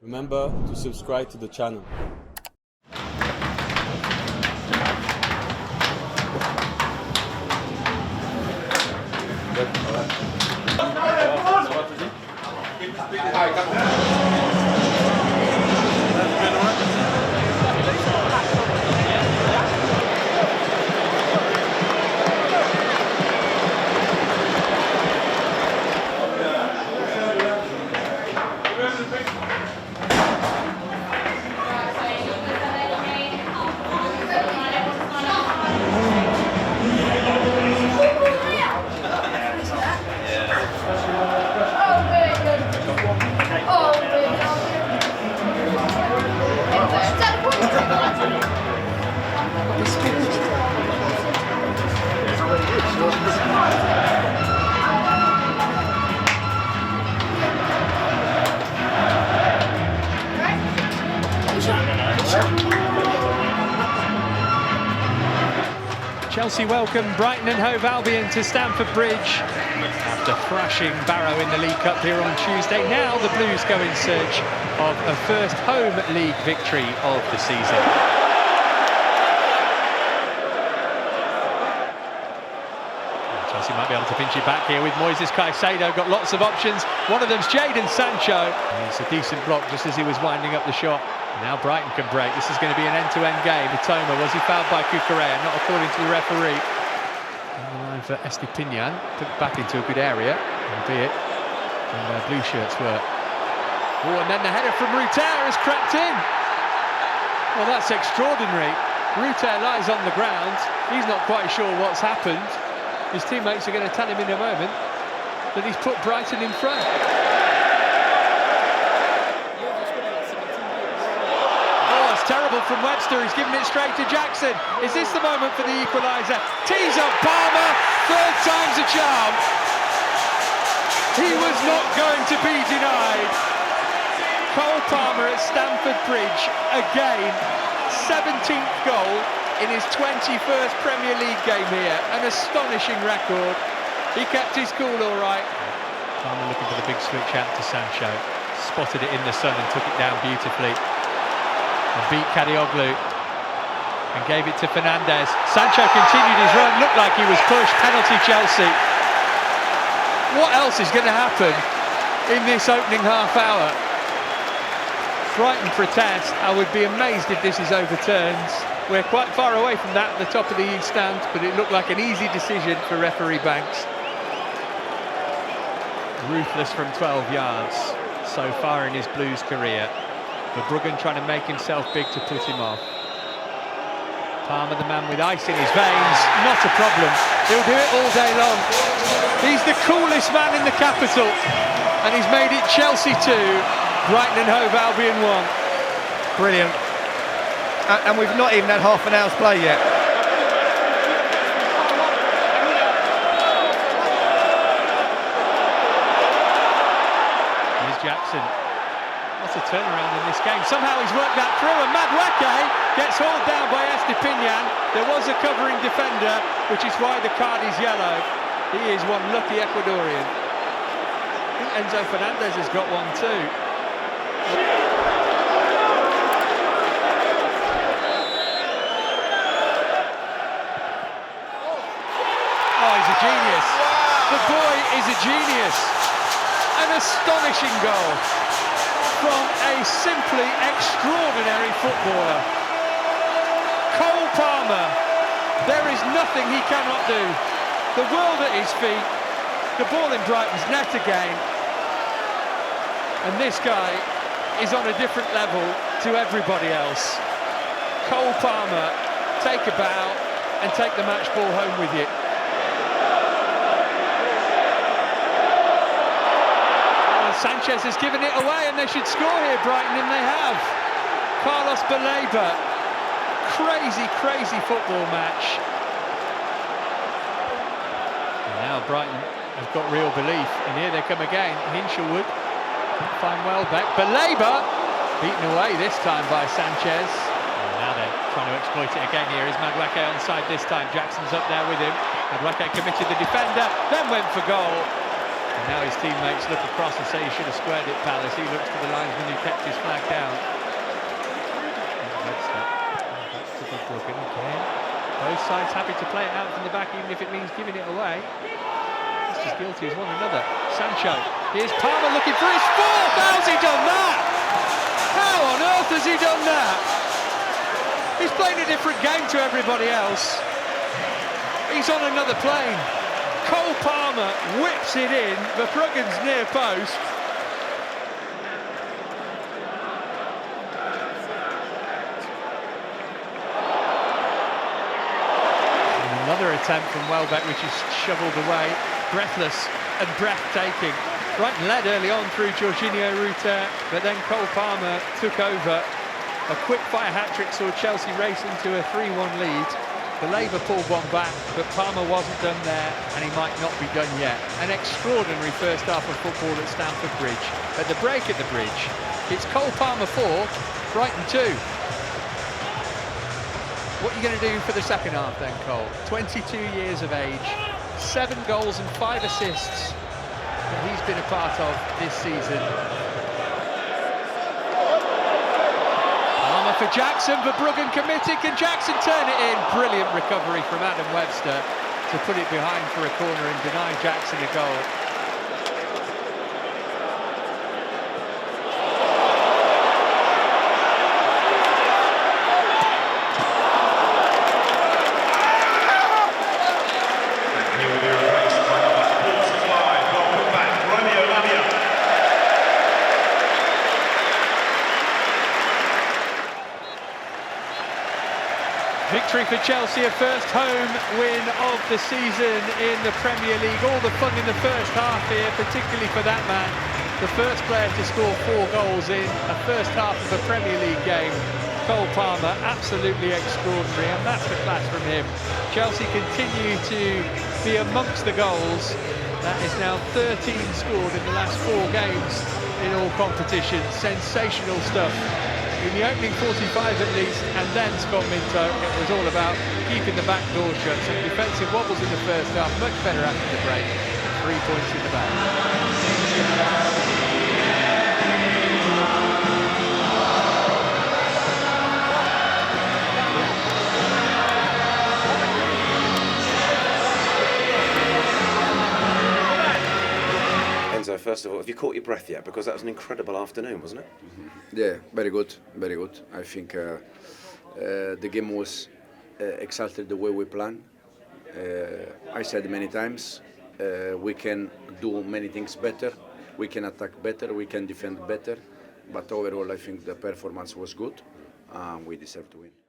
Remember to subscribe to the channel. Chelsea welcome Brighton and Hove Albion to Stamford Bridge after thrashing Barrow in the League Cup here on Tuesday. Now the Blues go in search of a first home league victory of the season. Chelsea might be able to pinch it back here with Moises Caicedo, got lots of options. One of them's Jadon Sancho. It's a decent block just as he was winding up the shot. Now Brighton can break. This is going to be an end-to-end game. Mitoma, was he fouled by Cucurella? Not according to the referee. On the line for Estepinian, put back into a good area, albeit when their blue shirts were. Oh, and then the header from Ruter has crept in. Well, that's extraordinary. Ruter lies on the ground. He's not quite sure what's happened. His teammates are going to tell him in a moment that he's put Brighton in front. Terrible from Webster, he's given it straight to Jackson. Is this the moment for the equaliser? Tees up Palmer, third time's a charm. He was not going to be denied. Cole Palmer at Stamford Bridge, again, 17th goal in his 21st Premier League game here. An astonishing record. He kept his cool all right. Palmer looking for the big switch out to Sancho. Spotted it in the sun and took it down beautifully. And beat Kadioglu and gave it to Fernandez. Sancho continued his run, looked like he was pushed. Penalty Chelsea. What else is going to happen in this opening half hour? Brighton protest. I would be amazed if this is overturned. We're quite far away from that at the top of the East stand, but it looked like an easy decision for referee Banks. Ruthless from 12 yards so far in his Blues career. Bruggen trying to make himself big to put him off. Palmer, the man with ice in his veins, not a problem. He'll do it all day long. He's the coolest man in the capital, and he's made it Chelsea 2, Brighton and Hove Albion 1. Brilliant. And we've not even had half an hour's play yet. Here's Jackson. What a turnaround in this game. Somehow he's worked that through, and Madueke gets hauled down by Estepinian. There was a covering defender, which is why the card is yellow. He is one lucky Ecuadorian. I think Enzo Fernandez has got one too. Oh, he's a genius. The boy is a genius. An astonishing goal from a simply extraordinary footballer. Cole Palmer, there is nothing he cannot do. The world at his feet, the ball in Brighton's net again, and this guy is on a different level to everybody else. Cole Palmer, take a bow and take the match ball home with you. Sanchez has given it away, and they should score here, Brighton, and they have. Carlos Baleba. Crazy football match. And now Brighton have got real belief, and here they come again. Hinshelwood, find Welbeck. Baleba, beaten away this time by Sanchez. And now they're trying to exploit it again here. Is Madueke onside this time? Jackson's up there with him. Madueke committed the defender, then went for goal. And now his teammates look across and say he should have squared it, Palace. He looks to the linesman who kept his flag down. Back to the Bruggen again. Both sides happy to play it out from the back, even if it means giving it away. Just as guilty as one another. Sancho. Here's Palmer looking for his fourth. How's he done that? How on earth has he done that? He's playing a different game to everybody else. He's on another plane. Cole Palmer whips it in, the Bruggen's near post. And another attempt from Welbeck, which is shoveled away, breathless and breathtaking. Brighton led early on through Jorginho Rutter, but then Cole Palmer took over. A quick-fire hat-trick saw Chelsea race into a 3-1 lead. The Labour pulled one back, but Palmer wasn't done there, and he might not be done yet. An extraordinary first half of football at Stamford Bridge. At the break at the Bridge, it's Cole Palmer 4, Brighton 2. What are you going to do for the second half then, Cole? 22 years of age, 7 goals and 5 assists that he's been a part of this season. For Jackson, for Bruggen committed, can Jackson turn it in? Brilliant recovery from Adam Webster to put it behind for a corner and deny Jackson a goal. Victory for Chelsea, a first home win of the season in the Premier League. All the fun in the first half here, particularly for that man. The first player to score 4 goals in a first half of a Premier League game. Cole Palmer, absolutely extraordinary, and that's the class from him. Chelsea continue to be amongst the goals. That is now 13 scored in the last 4 games in all competitions. Sensational stuff. In the opening 45 at least, and then Scott Minto, it was all about keeping the back door shut. Some defensive wobbles in the first half, much better after the break. 3 points in the bag. Enzo, first of all, have you caught your breath yet? Because that was an incredible afternoon, wasn't it? Yeah, very good, very good. I think the game was exactly the way we planned. I said many times, we can do many things better, we can attack better, we can defend better, but overall I think the performance was good, and we deserve to win.